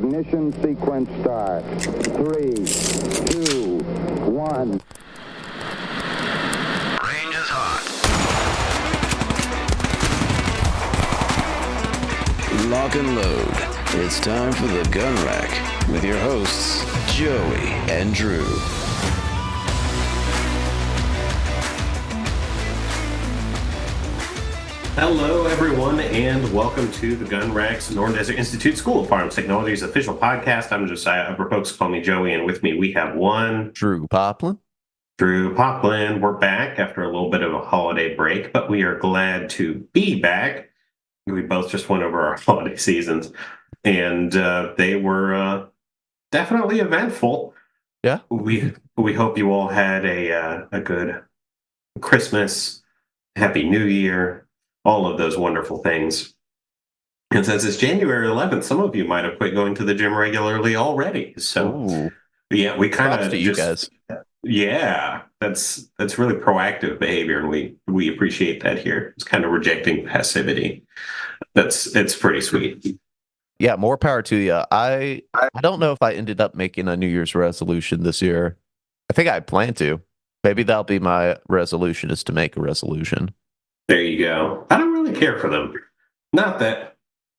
Ignition sequence start. 3, 2, 1. Range is hot. Lock and load. It's time for the Gun Rack with your hosts, Joey and Drew. Hello, everyone, and welcome to the Gun Rack's Sonoran Desert Institute School of Firearms Technology's official podcast. I'm Josiah. Other folks call me Joey, and with me we have one Drew Poplin. We're back after a little bit of a holiday break, but we are glad to be back. We both just went over our holiday seasons, and they were definitely eventful. Yeah. We hope you all had a good Christmas, Happy New Year, all of those wonderful things. And since it's January 11th, some of you might have quit going to the gym regularly already. So, Ooh. Yeah, we kind of you guys. Yeah, that's really proactive behavior, and we appreciate that here. It's kind of rejecting passivity. It's pretty sweet. Yeah, more power to you. I don't know if I ended up making a New Year's resolution this year. I think I plan to. Maybe that'll be my resolution, is to make a resolution. There you go. I don't really care for them. Not that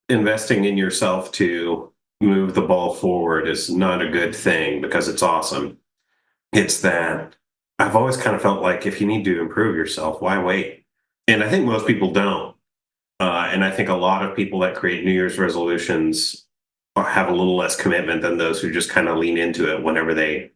investing in yourself to move the ball forward is not a good thing because it's awesome. It's that I've always kind of felt like if you need to improve yourself, why wait? And I think most people don't. And I think a lot of people that create New Year's resolutions have a little less commitment than those who just kind of lean into it whenever they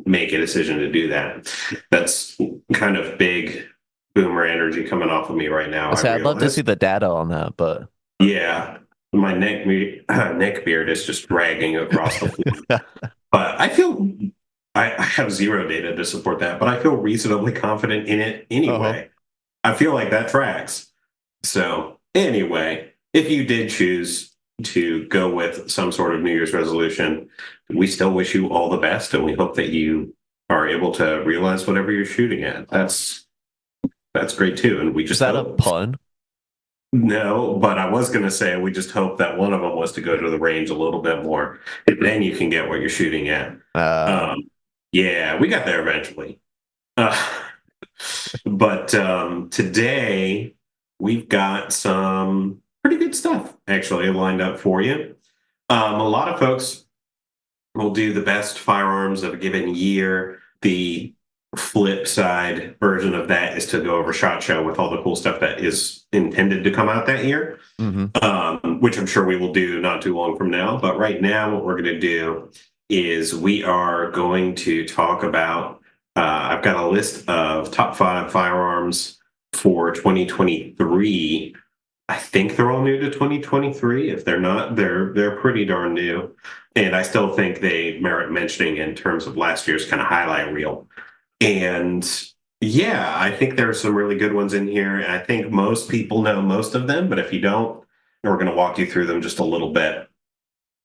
make a decision to do that. That's kind of big boomer energy coming off of me right now. I'd love to see the data on that, but yeah, my neck beard is just dragging across the floor. But I have zero data to support that, but I feel reasonably confident in it anyway. I feel like that tracks. So anyway, if you did choose to go with some sort of New Year's resolution, we still wish you all the best, and we hope that you are able to realize whatever you're shooting at. That's great too. And we just is that a pun? No, but I was going to say we just hope that one of them was to go to the range a little bit more, and then you can get what you're shooting at. Yeah, we got there eventually. But today we've got some pretty good stuff actually lined up for you. A lot of folks will do the best firearms of a given year. The flip side version of that is to go over SHOT Show with all the cool stuff that is intended to come out that year, which I'm sure we will do not too long from now. But right now, what we're going to do is we are going to talk about, I've got a list of top 5 firearms for 2023. I think they're all new to 2023. If they're not, they're pretty darn new. And I still think they merit mentioning in terms of last year's kind of highlight reel. And yeah, I think there are some really good ones in here. And I think most people know most of them, but if you don't, we're going to walk you through them just a little bit.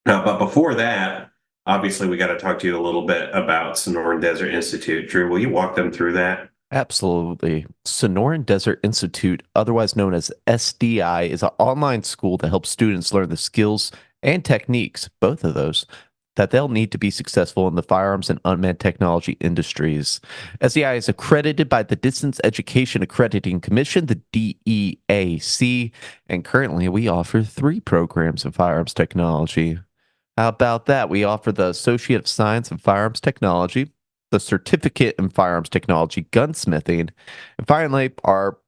But before that, obviously, we got to talk to you a little bit about Sonoran Desert Institute. Drew, will you walk them through that? Absolutely. Sonoran Desert Institute, otherwise known as SDI, is an online school that helps students learn the skills and techniques, both of those, that they'll need to be successful in the firearms and unmanned technology industries. SDI is accredited by the Distance Education Accrediting Commission, the DEAC, and currently we offer 3 programs in firearms technology. How about that? We offer the Associate of Science in Firearms Technology, the Certificate in Firearms Technology Gunsmithing, and finally, our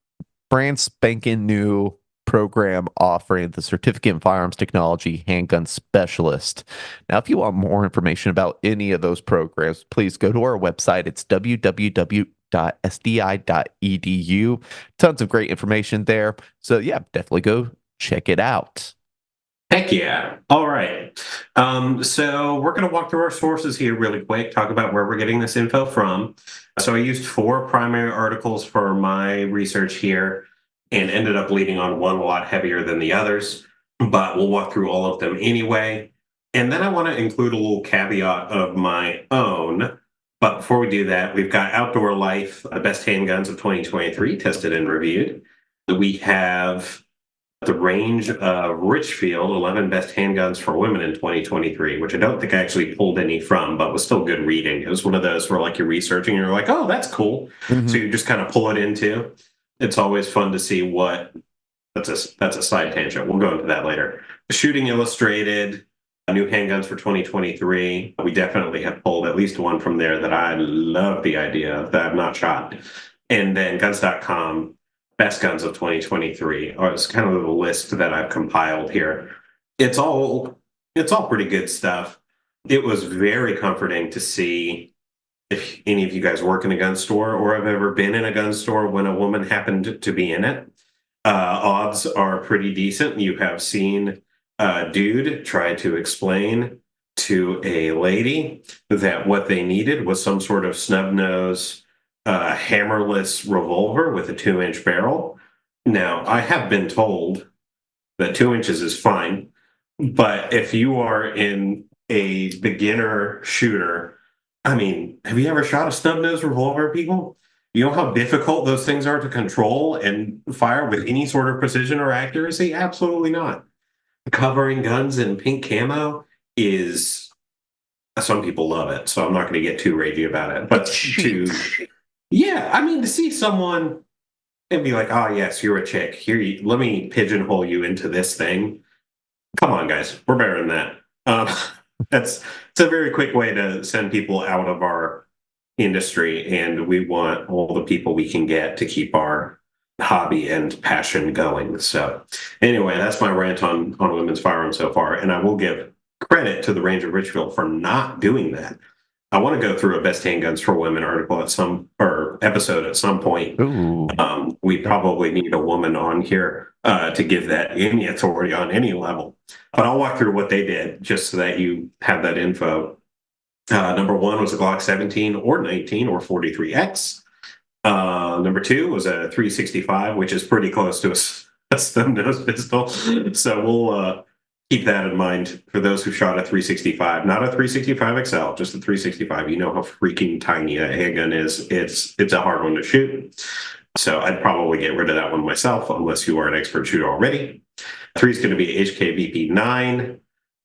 brand spanking new program offering the Certificate in Firearms Technology Handgun Specialist. Now, if you want more information about any of those programs, please go to our website. It's www.sdi.edu. Tons of great information there. So yeah, definitely go check it out. Heck yeah. All right. So we're going to walk through our sources here really quick, talk about where we're getting this info from. So I used 4 primary articles for my research here and ended up leading on one a lot heavier than the others, but we'll walk through all of them anyway. And then I want to include a little caveat of my own. But before we do that, we've got Outdoor Life, Best Handguns of 2023, tested and reviewed. We have The range of Richfield, 11 best handguns for women in 2023, which I don't think I actually pulled any from, but was still good reading. It was one of those where like you're researching and you're like, oh, that's cool. So you just kind of pull it into. It's always fun to see what that's a side tangent. We'll go into that later. Shooting Illustrated, new handguns for 2023. We definitely have pulled at least one from there that I love the idea of that I've not shot. And then guns.com, best guns of 2023. It's kind of the list that I've compiled here. It's all pretty good stuff. It was very comforting to see, if any of you guys work in a gun store or have ever been in a gun store, when a woman happened to be in it. Odds are pretty decent. You have seen a dude try to explain to a lady that what they needed was some sort of snub-nose, hammerless revolver with a 2-inch barrel. Now, I have been told that 2 inches is fine, but if you are in a beginner shooter, I mean, have you ever shot a snub-nose revolver, people? You know how difficult those things are to control and fire with any sort of precision or accuracy? Absolutely not. Covering guns in pink camo is, some people love it, so I'm not going to get too ragey about it. But to see someone and be like, oh, yes, you're a chick. Here, let me pigeonhole you into this thing. Come on, guys. We're better than that. It's a very quick way to send people out of our industry, and we want all the people we can get to keep our hobby and passion going. So anyway, that's my rant on women's firearms so far, and I will give credit to the Range of Richfield for not doing that. I want to go through a best handguns for women article episode at some point. We probably need a woman on here to give that any authority on any level, but I'll walk through what they did just so that you have that info. Number one was a Glock 17 or 19 or 43X. Number two was a 365, which is pretty close to a snub-nose pistol. So we'll keep that in mind for those who shot a 365, not a 365 XL, just a 365. You know how freaking tiny a handgun is. It's a hard one to shoot. So I'd probably get rid of that one myself, unless you are an expert shooter already. 3 is going to be HKVP 9.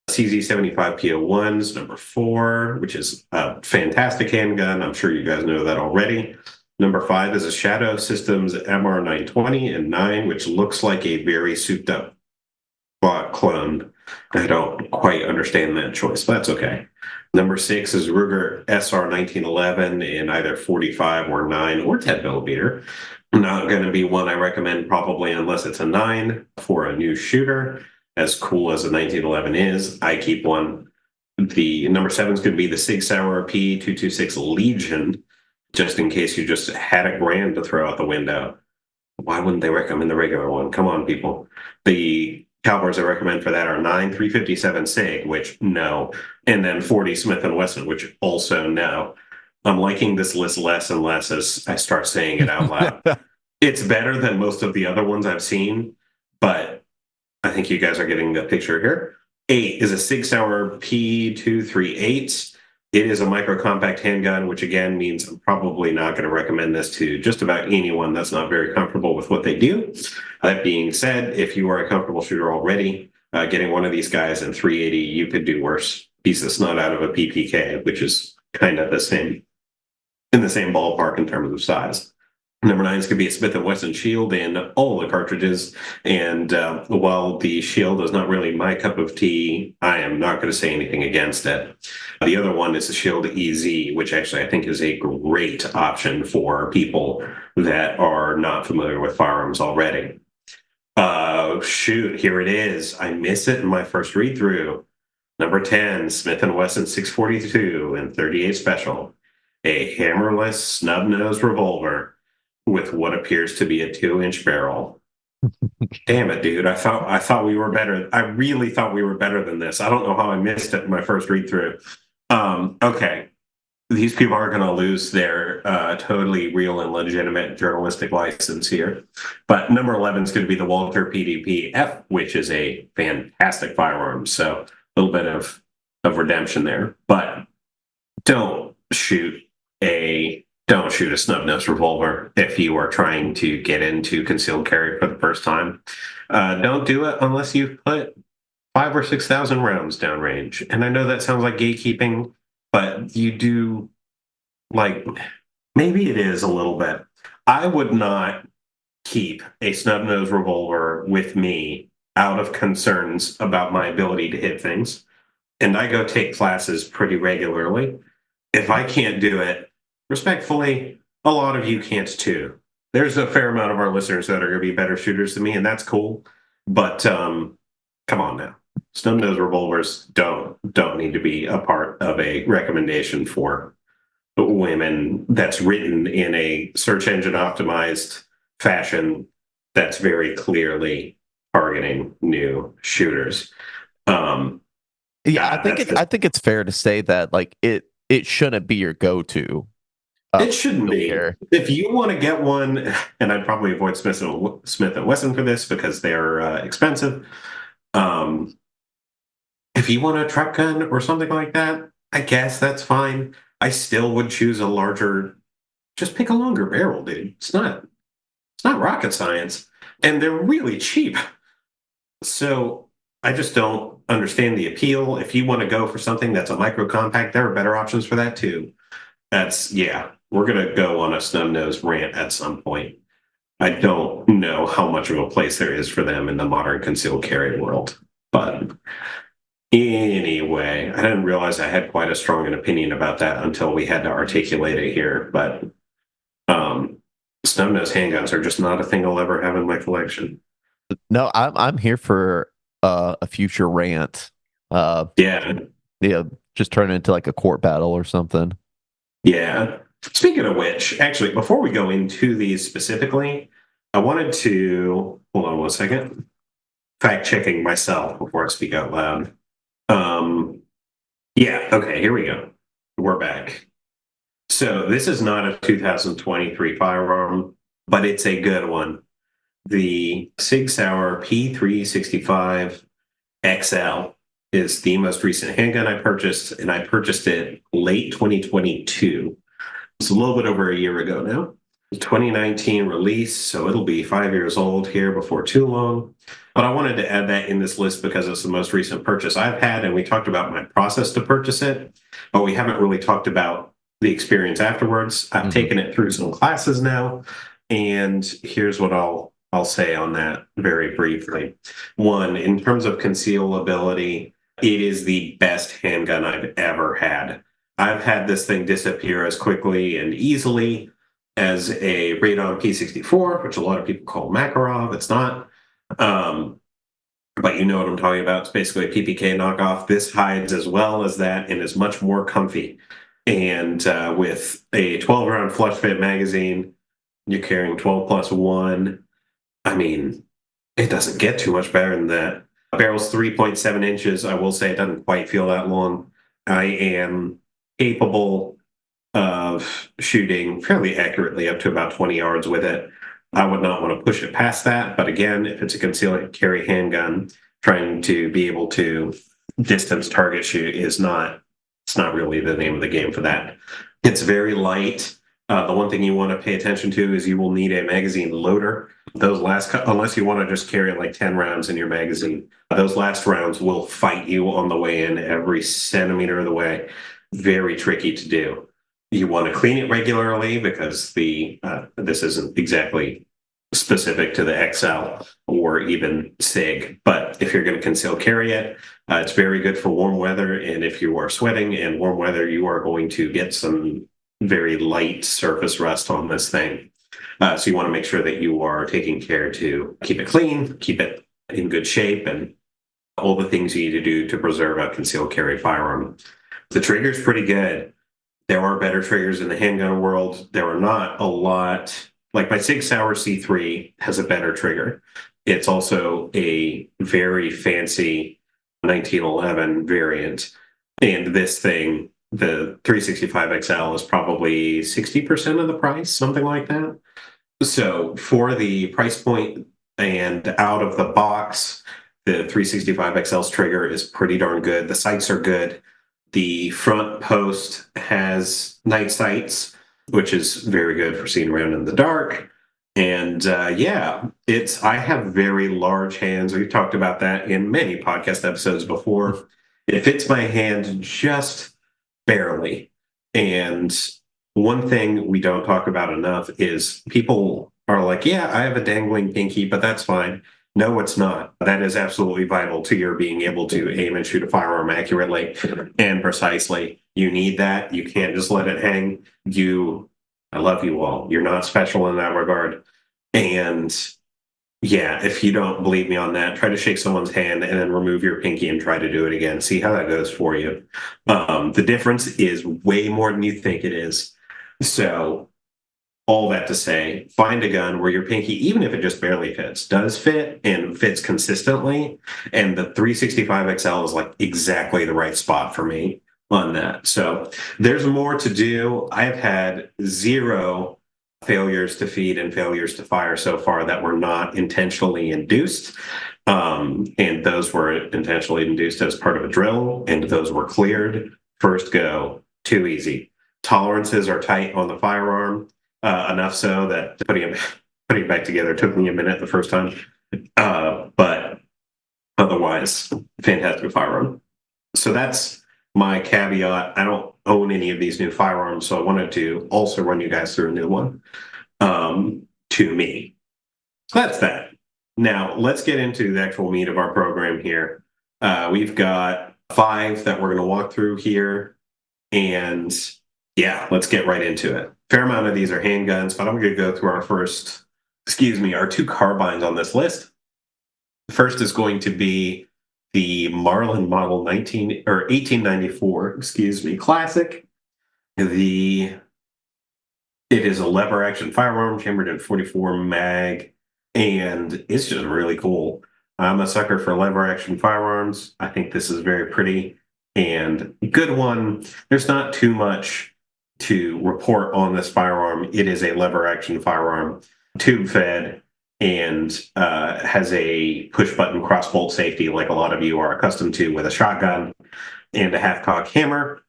CZ75 PO1s, number 4, which is a fantastic handgun. I'm sure you guys know that already. Number 5 is a Shadow Systems MR920 and 9, which looks like a very souped up clone. I don't quite understand that choice, but that's okay. Number 6 is Ruger SR1911 in either 45 or 9 or 10 millimeter. Not going to be one I recommend probably unless it's a 9 for a new shooter. As cool as a 1911 is, I keep one. The number 7 is going to be the Sig Sauer P226 Legion, just in case you just had $1,000 to throw out the window. Why wouldn't they recommend the regular one? Come on, people. The calibers I recommend for that are 9 357 Sig, which no, and then 40 Smith & Wesson, which also no. I'm liking this list less and less as I start saying it out loud. It's better than most of the other ones I've seen, but I think you guys are getting the picture here. 8 is a Sig Sauer P238. It is a micro-compact handgun, which again means I'm probably not going to recommend this to just about anyone that's not very comfortable with what they do. That being said, if you are a comfortable shooter already, getting one of these guys in 380, you could do worse. Piece the snot out of a PPK, which is kind of in the same ballpark in terms of size. Number 9 is going to be a Smith & Wesson Shield in all the cartridges. And while the Shield is not really my cup of tea, I am not going to say anything against it. The other one is the Shield EZ, which actually I think is a great option for people that are not familiar with firearms already. Shoot, here it is. I miss it in my first read-through. Number 10, Smith & Wesson 642 and 38 Special. A hammerless snub-nosed revolver with what appears to be a 2-inch barrel. Damn it, dude. I thought we were better. I really thought we were better than this. I don't know how I missed it in my first read through. Okay. These people are going to lose their totally real and legitimate journalistic license here. But number 11 is going to be the Walter PDP-F, which is a fantastic firearm. So a little bit of redemption there. But don't shoot a don't shoot a snub-nosed revolver if you are trying to get into concealed carry for the first time. Don't do it unless you've put 5,000 or 6,000 rounds downrange. And I know that sounds like gatekeeping, but you do, like, maybe it is a little bit. I would not keep a snub-nosed revolver with me out of concerns about my ability to hit things. And I go take classes pretty regularly. If I can't do it, respectfully, a lot of you can't too. There's a fair amount of our listeners that are going to be better shooters than me, and that's cool. But come on now, snub-nosed revolvers don't need to be a part of a recommendation for women that's written in a search engine optimized fashion that's very clearly targeting new shooters. Yeah, I think it's fair to say that like it shouldn't be your go-to. It shouldn't be. Here. If you want to get one, and I'd probably avoid Smith and Wesson for this because they're expensive. If you want a truck gun or something like that, I guess that's fine. I still would choose a larger. Just pick a longer barrel, dude. It's not rocket science, and they're really cheap. So I just don't understand the appeal. If you want to go for something that's a micro compact, there are better options for that too. We're going to go on a snub-nosed rant at some point. I don't know how much of a place there is for them in the modern concealed carry world. But anyway, I didn't realize I had quite a strong opinion about that until we had to articulate it here. But snub-nosed handguns are just not a thing I'll ever have in my collection. No, I'm here for a future rant. Yeah, just turn it into like a court battle or something. Yeah. Speaking of which, actually, before we go into these specifically, I wanted to hold on one second. Fact checking myself before I speak out loud. Yeah, okay, here we go. We're back. So this is not a 2023 firearm, but it's a good one. The Sig Sauer P365 XL is the most recent handgun I purchased, and I purchased it late 2022. It's a little bit over a year ago now. 2019 release, so it'll be 5 years old here before too long. But I wanted to add that in this list because it's the most recent purchase I've had, and we talked about my process to purchase it, but we haven't really talked about the experience afterwards. I've taken it through some classes now, and here's what I'll say on that very briefly. One, in terms of concealability, it is the best handgun I've ever had. I've had this thing disappear as quickly and easily as a Radon P64, which a lot of people call Makarov. It's not. But you know what I'm talking about. It's basically a PPK knockoff. This hides as well as that and is much more comfy. And with a 12-round flush fit magazine, you're carrying 12 plus 1. I mean, it doesn't get too much better than that. Barrel's 3.7 inches. I will say it doesn't quite feel that long. I am capable of shooting fairly accurately up to about 20 yards with it. I would not want to push it past that. But again, if it's a concealed carry handgun, trying to be able to distance target shoot it's not really the name of the game for that. It's very light. The one thing you want to pay attention to is you will need a magazine loader. Those unless you want to just carry like 10 rounds in your magazine, those last rounds will fight you on the way in every centimeter of the way. Very tricky to do. You want to clean it regularly because this isn't exactly specific to the XL or even SIG, but if you're going to conceal carry it, it's very good for warm weather. And if you are sweating in warm weather, you are going to get some very light surface rust on this thing. So you want to make sure that you are taking care to keep it clean, keep it in good shape, and all the things you need to do to preserve a concealed carry firearm. The trigger's pretty good. There are better triggers in the handgun world. There are not a lot. Like my Sig Sauer C3 has a better trigger. It's also a very fancy 1911 variant. And this thing, the 365 XL, is probably 60% of the price, something like that. So for the price point and out of the box, the 365 XL's trigger is pretty darn good. The sights are good. The front post has night sights. which is very good for seeing around in the dark. And I have very large hands. We've talked about that in many podcast episodes before. It fits my hand just barely. And one thing we don't talk about enough is people are like, yeah, I have a dangling pinky, but that's fine. No, it's not. That is absolutely vital to your being able to aim and shoot a firearm accurately and precisely. You need that. You can't just let it hang. I love you all. You're not special in that regard. And yeah, if you don't believe me on that, try to shake someone's hand and then remove your pinky and try to do it again. See how that goes for you. The difference is way more than you think it is. So all that to say, find a gun where your pinky, even if it just barely fits, does fit and fits consistently. And the 365 XL is like exactly the right spot for me on that. So there's more to do. I've had 0 failures to feed and failures to fire so far that were not intentionally induced. And those were intentionally induced as part of a drill, and those were cleared. First go, too easy. Tolerances are tight on the firearm, enough so that putting it back together took me a minute the first time. But otherwise, fantastic firearm. So that's my caveat. I don't own any of these new firearms, so I wanted to also run you guys through a new one to me. So that's that. Now, let's get into the actual meat of our program here. We've got 5 that we're going to walk through here. And yeah, let's get right into it. Fair amount of these are handguns, but I'm going to go through our 2 carbines on this list. The first is going to be the Marlin model 1894, classic. It is a lever action firearm chambered in 44 mag, and it's just really cool. I'm a sucker for lever action firearms. I think this is very pretty and good one. There's not too much to report on this firearm. It is a lever action firearm, tube fed, and has a push button cross bolt safety like a lot of you are accustomed to with a shotgun, and a half cock hammer.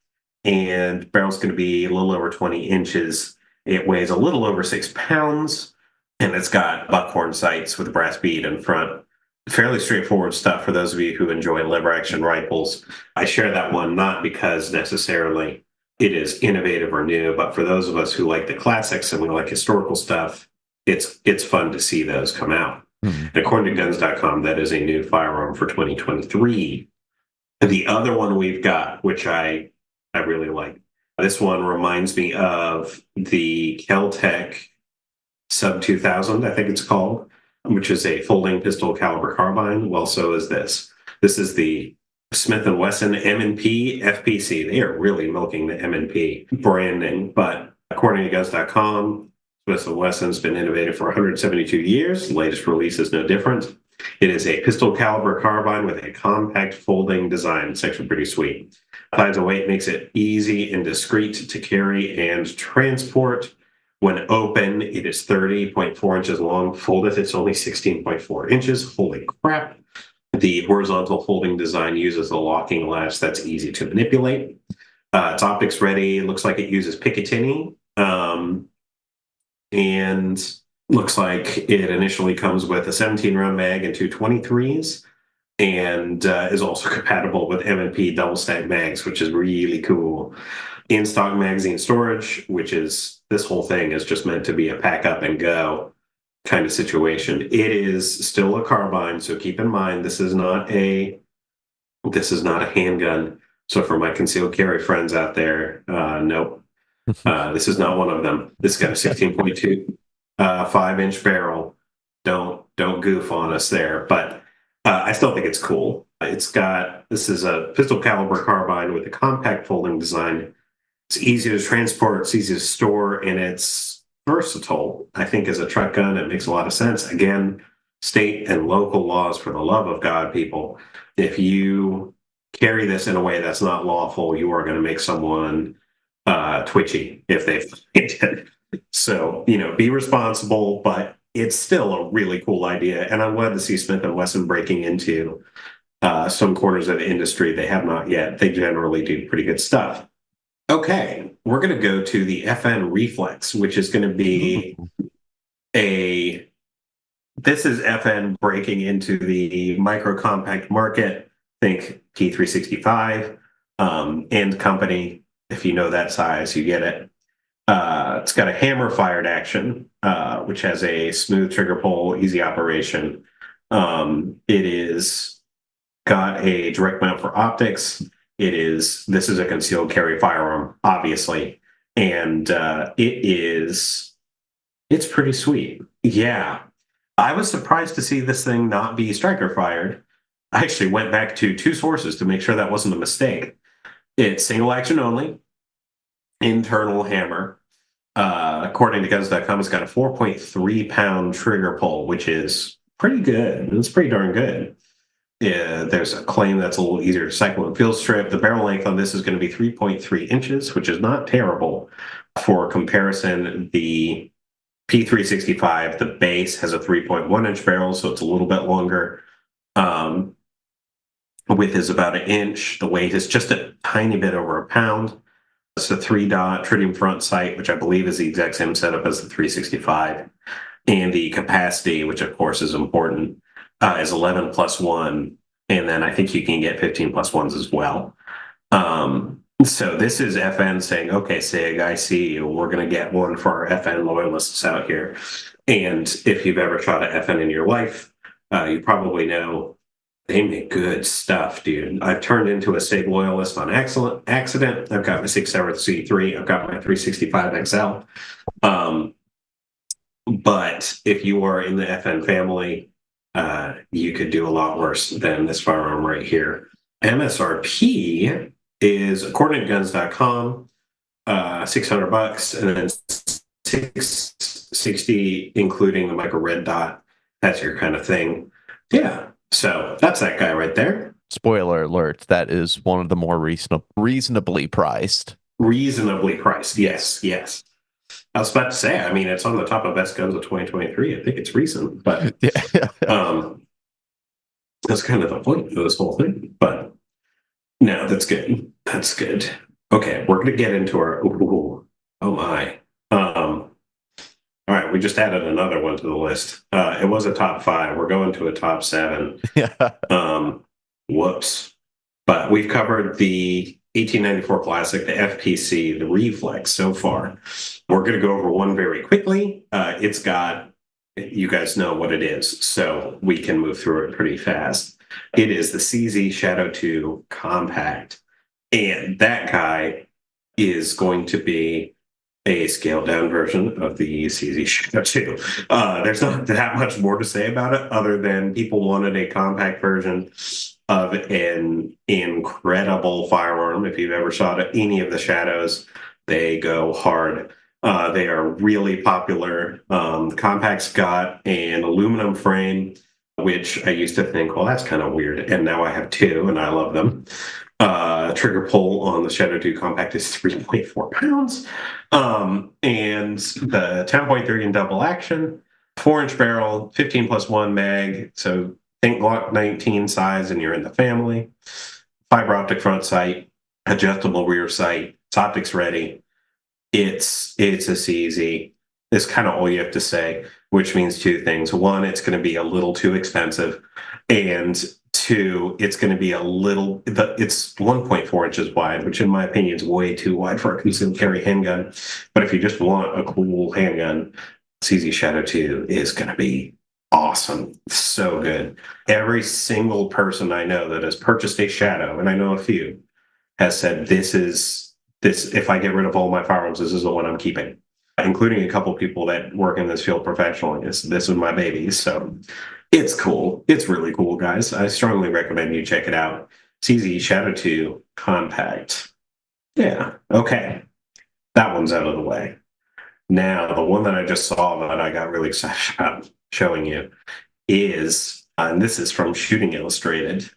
And barrel's going to be a little over 20 inches. It weighs a little over 6 pounds, and it's got buckhorn sights with a brass bead in front. Fairly straightforward stuff for those of you who enjoy lever action rifles. I share that one not because necessarily it is innovative or new, but for those of us who like the classics and we like historical stuff, it's fun to see those come out. Mm-hmm. And according to guns.com, that is a new firearm for 2023. The other one we've got, which I really like, this one reminds me of the Kel-Tec Sub 2000, I think it's called, which is a folding pistol caliber carbine. Well, so is this. This is the Smith & Wesson M&P FPC. They are really milking the M&P branding, but according to guns.com, Smith & Wesson's been innovative for 172 years. The latest release is no different. It is a pistol caliber carbine with a compact folding design. It's actually pretty sweet. Size and weight makes it easy and discreet to carry and transport. When open, it is 30.4 inches long. Folded, it's only 16.4 inches. Holy crap. The horizontal folding design uses a locking latch that's easy to manipulate. It's optics ready. It looks like it uses Picatinny. And looks like it initially comes with a 17-round mag and 2 23s, and is also compatible with M&P double-stack mags, which is really cool. In-stock magazine storage, which is, this whole thing is just meant to be a pack up and go kind of situation. It is still a carbine, so keep in mind this is not a handgun. So for my concealed carry friends out there, nope. This is not one of them. This got a 16.2 5-inch barrel. Don't goof on us there, but I still think it's cool. This is a pistol caliber carbine with a compact folding design. It's easy to transport, it's easy to store, and it's versatile. I think as a truck gun, it makes a lot of sense. Again, state and local laws, for the love of God, people. If you carry this in a way that's not lawful, you are going to make someone twitchy if they find it. So, be responsible, but it's still a really cool idea. And I'm glad to see Smith & Wesson breaking into some corners of the industry they have not yet. They generally do pretty good stuff. Okay, we're going to go to the FN Reflex, which is going to be this is FN breaking into the micro compact market. Think P365 and company. If you know that size, you get it. It's got a hammer fired action, which has a smooth trigger pull, easy operation. It is got a direct mount for optics. This is a concealed carry firearm, obviously, and it's pretty sweet. Yeah, I was surprised to see this thing not be striker fired. I actually went back to two sources to make sure that wasn't a mistake. It's single action only, internal hammer. According to guns.com, it's got a 4.3-pound trigger pull, which is pretty good. It's pretty darn good. There's a claim that's a little easier to cycle and field strip. The barrel length on this is going to be 3.3 inches, which is not terrible. For comparison, the P365, the base has a 3.1-inch barrel, so it's a little bit longer. Width is about an inch. The weight is just a tiny bit over a pound. It's a 3-dot tritium front sight, which I believe is the exact same setup as the 365. And the capacity, which of course is important, is 11 plus 1. And then I think you can get 15 plus 1s as well. So this is FN saying, okay, SIG, I see you. We're going to get one for our FN loyalists out here. And if you've ever shot an FN in your life, you probably know they make good stuff, dude. I've turned into a SIG loyalist on accident. I've got my 6-hour C3. I've got my 365 XL. But if you are in the FN family, you could do a lot worse than this firearm right here. MSRP is, according to guns.com, $600, and then $660, including the micro red dot. That's your kind of thing. Yeah. So that's that guy right there. Spoiler alert, that is one of the more reasonably priced. Reasonably priced, yes, yes. I was about to say, I mean, it's on the top of best guns of 2023. I think it's recent, but that's kind of the point of this whole thing. But no, that's good. That's good. Okay, we're going to get into our, oh my. All right, we just added another one to the list. It was a top 5. We're going to a top 7. Whoops. But we've covered the 1894 Classic, the FPC, the Reflex so far. We're going to go over one very quickly. It's got, you guys know what it is, so we can move through it pretty fast. It is the CZ Shadow 2 Compact. And that guy is going to be a scaled-down version of the CZ Shadow 2. There's not that much more to say about it other than people wanted a compact version of an incredible firearm. If you've ever shot any of the Shadows, they go hard. They are really popular. The Compact's got an aluminum frame, which I used to think, well, that's kind of weird. And now I have 2, and I love them. Trigger pull on the Shadow 2 Compact is 3.4 pounds. And the 10.3 in double action, 4-inch barrel, 15 plus 1 mag. So think Glock 19 size and you're in the family. Fiber optic front sight, adjustable rear sight. It's optics ready. It's a CZ. It's kind of all you have to say, which means 2 things. 1, it's going to be a little too expensive. And 2, it's going to be it's 1.4 inches wide, which in my opinion is way too wide for a concealed carry handgun. But if you just want a cool handgun, CZ Shadow 2 is going to be awesome. So good. Every single person I know that has purchased a Shadow, and I know a few, has said if I get rid of all my firearms, this is the one I'm keeping, including a couple people that work in this field professionally. This is my baby. So it's cool. It's really cool, guys. I strongly recommend you check it out. CZ Shadow 2 Compact. Yeah. Okay. That one's out of the way. Now, the one that I just saw that I got really excited about showing you is, and this is from Shooting Illustrated.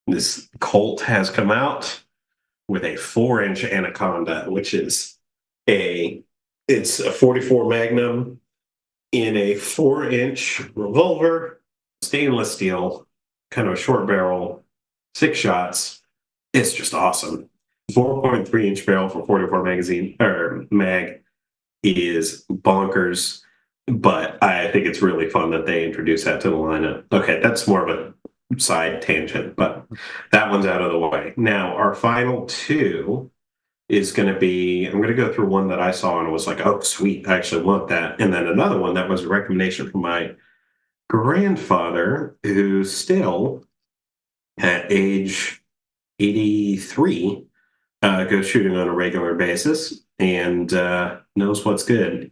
This Colt has come out with a 4-inch Anaconda, which is it's a 44 Magnum in a 4-inch revolver, stainless steel, kind of a short barrel, 6 shots. It's just awesome. 4.3-inch barrel for 44 magazine or mag is bonkers, but I think it's really fun that they introduced that to the lineup. Okay, that's more of a side tangent, but that one's out of the way. Now, our final two is going to be, I'm going to go through one that I saw and was like, oh, sweet, I actually want that. And then another one that was a recommendation from my grandfather, who still at age 83 goes shooting on a regular basis and knows what's good.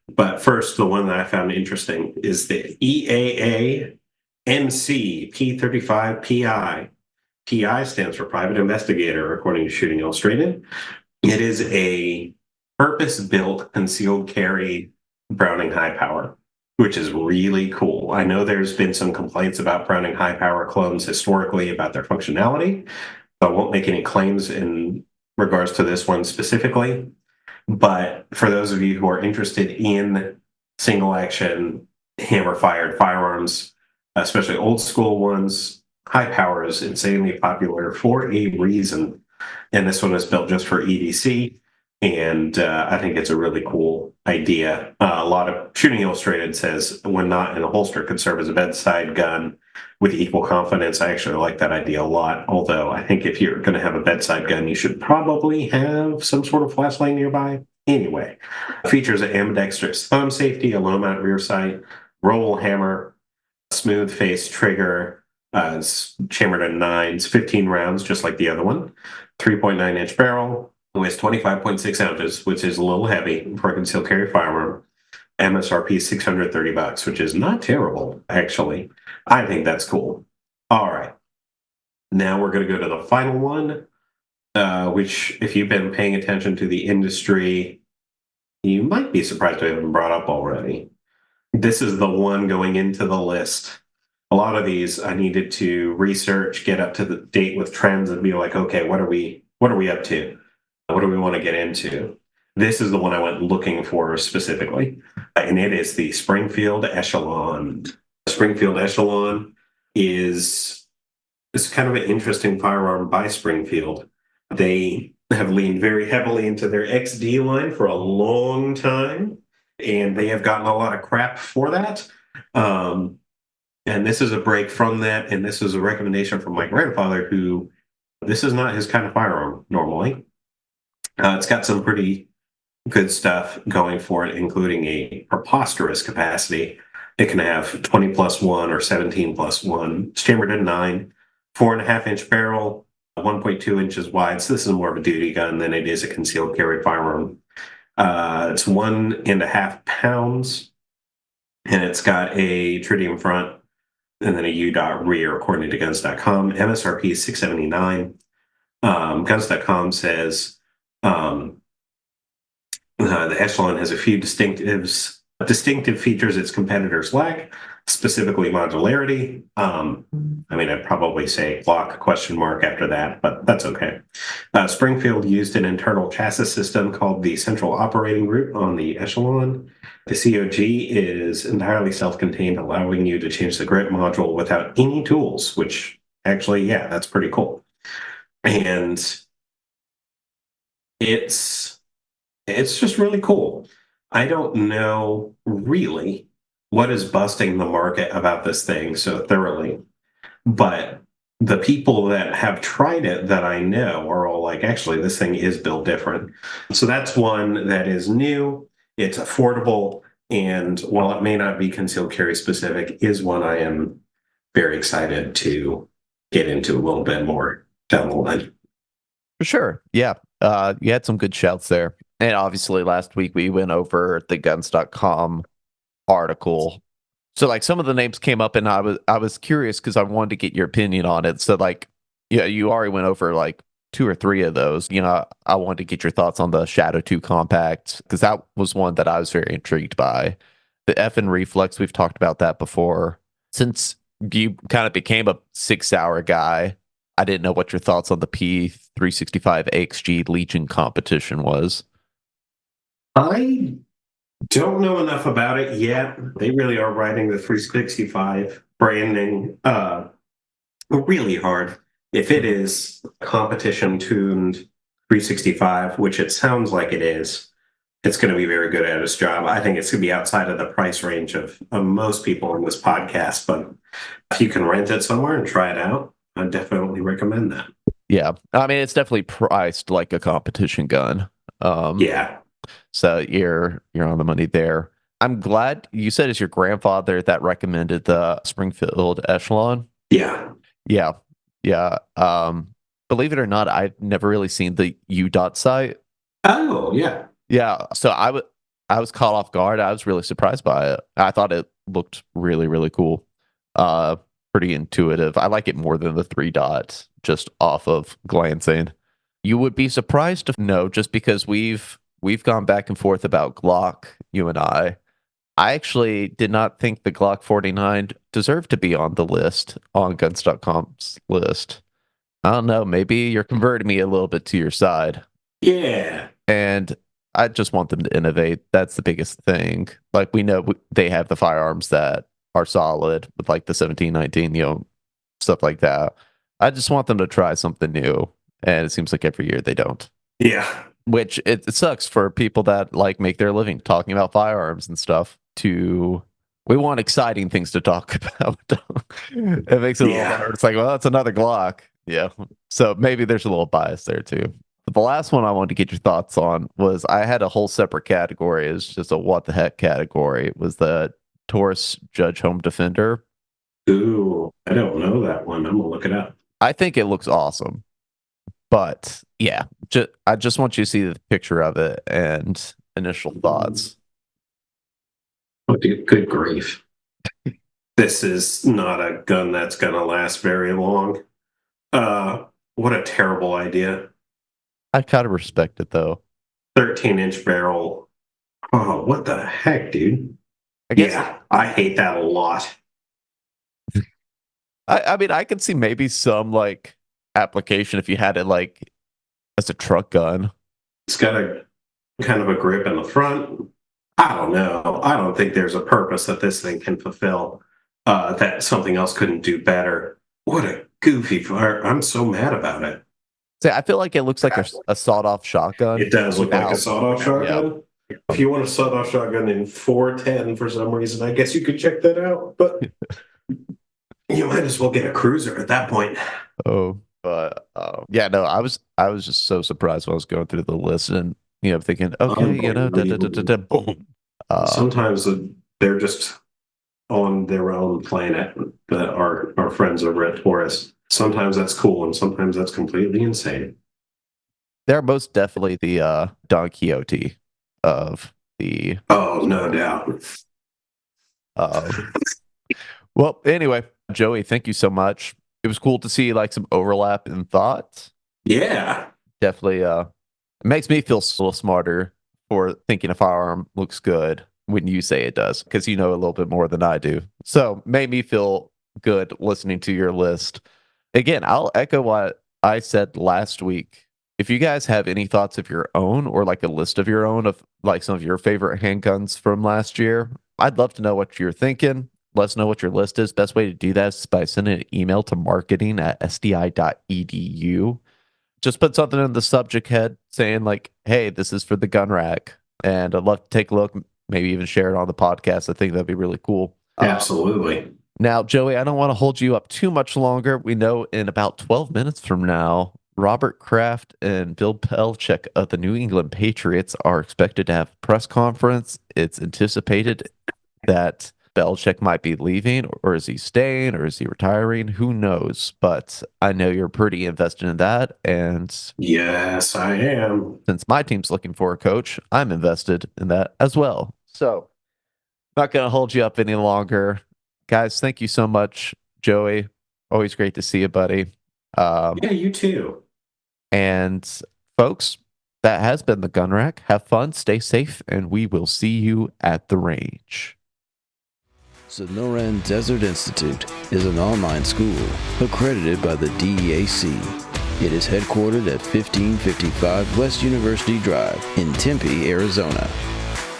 But first, the one that I found interesting is the EAA NC P35 PI. PI stands for Private Investigator, according to Shooting Illustrated. It is a purpose-built concealed carry Browning high power, which is really cool. I know there's been some complaints about Browning high power clones historically about their functionality. I won't make any claims in regards to this one specifically. But for those of you who are interested in single action hammer fired firearms, especially old school ones, high power is insanely popular for a reason. And this one is built just for EDC. And I think it's a really cool idea. A lot of Shooting Illustrated says, when not in a holster, could serve as a bedside gun with equal confidence. I actually like that idea a lot. Although I think if you're going to have a bedside gun, you should probably have some sort of flashlight nearby. Anyway, features an ambidextrous thumb safety, a low mount rear sight, roll hammer, smooth face trigger, it's chambered at 9s, 15 rounds, just like the other one, 3.9-inch barrel, weighs 25.6 ounces, which is a little heavy for a concealed carry firearm. MSRP $630, which is not terrible, actually. I think that's cool. All right. Now we're going to go to the final one, which, if you've been paying attention to the industry, you might be surprised I haven't brought up already. This is the one going into the list. A lot of these I needed to research, get up to the date with trends, and be like, okay, what are we up to? What do we want to get into? This is the one I went looking for specifically, and it is the Springfield Echelon. Springfield Echelon is kind of an interesting firearm by Springfield. They have leaned very heavily into their XD line for a long time, and they have gotten a lot of crap for that. And this is a break from that, and this is a recommendation from my grandfather, who this is not his kind of firearm normally. It's got some pretty good stuff going for it, including a preposterous capacity. It can have 20 plus 1 or 17 plus 1. It's chambered at 9, 4.5-inch barrel, 1.2 inches wide. So this is more of a duty gun than it is a concealed carry firearm. It's 1.5 pounds, and it's got a tritium front and then a U-dot rear, according to guns.com. MSRP is $679. Guns.com says the Echelon has a few distinctive features its competitors lack, specifically modularity. I'd probably say block question mark after that, but that's okay. Springfield used an internal chassis system called the Central Operating Group on the Echelon. The COG is entirely self-contained, allowing you to change the grip module without any tools, which actually, yeah, that's pretty cool. And it's just really cool. I don't know really what is busting the market about this thing so thoroughly, but the people that have tried it that I know are all like, actually, this thing is built different. So that's one that is new. It's affordable, and while it may not be concealed carry specific, is one I am very excited to get into a little bit more down the line. For sure. Yeah. You had some good shouts there. And obviously last week we went over the guns.com article. So like some of the names came up and I was curious because I wanted to get your opinion on it. So like, yeah, you already went over like 2 or 3 of those. I wanted to get your thoughts on the Shadow 2 Compact because that was one that I was very intrigued by. The F and Reflex, we've talked about that before. Since you kind of became a 6-hour guy, I didn't know what your thoughts on the P365 AXG Legion competition was. I don't know enough about it yet. They really are writing the 365 branding really hard. If it is competition tuned, 365, which it sounds like it is, it's going to be very good at its job. I think it's going to be outside of the price range of most people in this podcast, but if you can rent it somewhere and try it out, I definitely recommend that. Yeah. I mean, it's definitely priced like a competition gun. Yeah. So you're on the money there. I'm glad you said it's your grandfather that recommended the Springfield Echelon. Yeah. Yeah. Yeah. Believe it or not, I've never really seen the UDOT site. Oh, yeah. Yeah. So I was caught off guard. I was really surprised by it. I thought it looked really, really cool. Pretty intuitive. I like it more than the 3 dots just off of glancing. You would be surprised to know, just because we've gone back and forth about Glock, you and I actually did not think the Glock 49 deserved to be on the list, on guns.com's list. I don't know. Maybe you're converting me a little bit to your side. Yeah. And I just want them to innovate. That's the biggest thing. Like, we know they have the firearms that are solid with like the 1719, stuff like that. I just want them to try something new. And it seems like every year they don't. Yeah. Which it sucks for people that like make their living talking about firearms and stuff. We want exciting things to talk about. It makes it a little hard. It's like, well, it's another Glock. Yeah. So maybe there's a little bias there too. But the last one I wanted to get your thoughts on was, I had a whole separate category. It's just a what the heck category. It was the Taurus Judge Home Defender. Ooh, I don't know that one. I'm gonna look it up. I think it looks awesome. But yeah, I just want you to see the picture of it and initial thoughts. Oh, good grief. This is not a gun that's going to last very long. What a terrible idea. I kind of respect it, though. 13-inch barrel. Oh, what the heck, dude? I guess, yeah, I hate that a lot. I mean, I could see maybe some like application if you had it like as a truck gun. It's got a kind of a grip in the front. I don't know. I don't think there's a purpose that this thing can fulfill that something else couldn't do better. What a goofy fire. I'm so mad about it. See, I feel like it looks like a sawed-off shotgun. It does look like a sawed-off shotgun. Yeah. If you want a sawed-off shotgun in 410 for some reason, I guess you could check that out. But you might as well get a cruiser at that point. Oh, but yeah, no, I was just so surprised when I was going through the list and thinking, okay, boom. Sometimes they're just on their own planet. Our friends over at Taurus. Sometimes that's cool, and sometimes that's completely insane. They're most definitely the Don Quixote of the. Oh, no doubt. Well, anyway, Joey, thank you so much. It was cool to see like some overlap in thoughts. Yeah, definitely. It makes me feel a little smarter for thinking a firearm looks good when you say it does, because you know a little bit more than I do. So made me feel good listening to your list. Again, I'll echo what I said last week. If you guys have any thoughts of your own, or like a list of your own of like some of your favorite handguns from last year, I'd love to know what you're thinking. Let us know what your list is. Best way to do that is by sending an email to marketing@sdi.edu. Just put something in the subject head saying like, hey, this is for the gun rack. And I'd love to take a look, maybe even share it on the podcast. I think that'd be really cool. Absolutely. Now, Joey, I don't want to hold you up too much longer. We know in about 12 minutes from now, Robert Kraft and Bill Belichick of the New England Patriots are expected to have a press conference. It's anticipated that Belichick might be leaving, or is he staying, or is he retiring? Who knows? But I know you're pretty invested in that. And yes, I am. Since my team's looking for a coach, I'm invested in that as well. So not going to hold you up any longer. Guys, thank you so much, Joey. Always great to see you, buddy. Yeah, you too. And folks, that has been the Gun Rack. Have fun, stay safe, and we will see you at the range. Sonoran Desert Institute is an online school accredited by the DEAC. It is headquartered at 1555 West University Drive in Tempe, Arizona.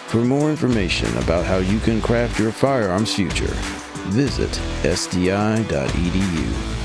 For more information about how you can craft your firearms future, visit sdi.edu.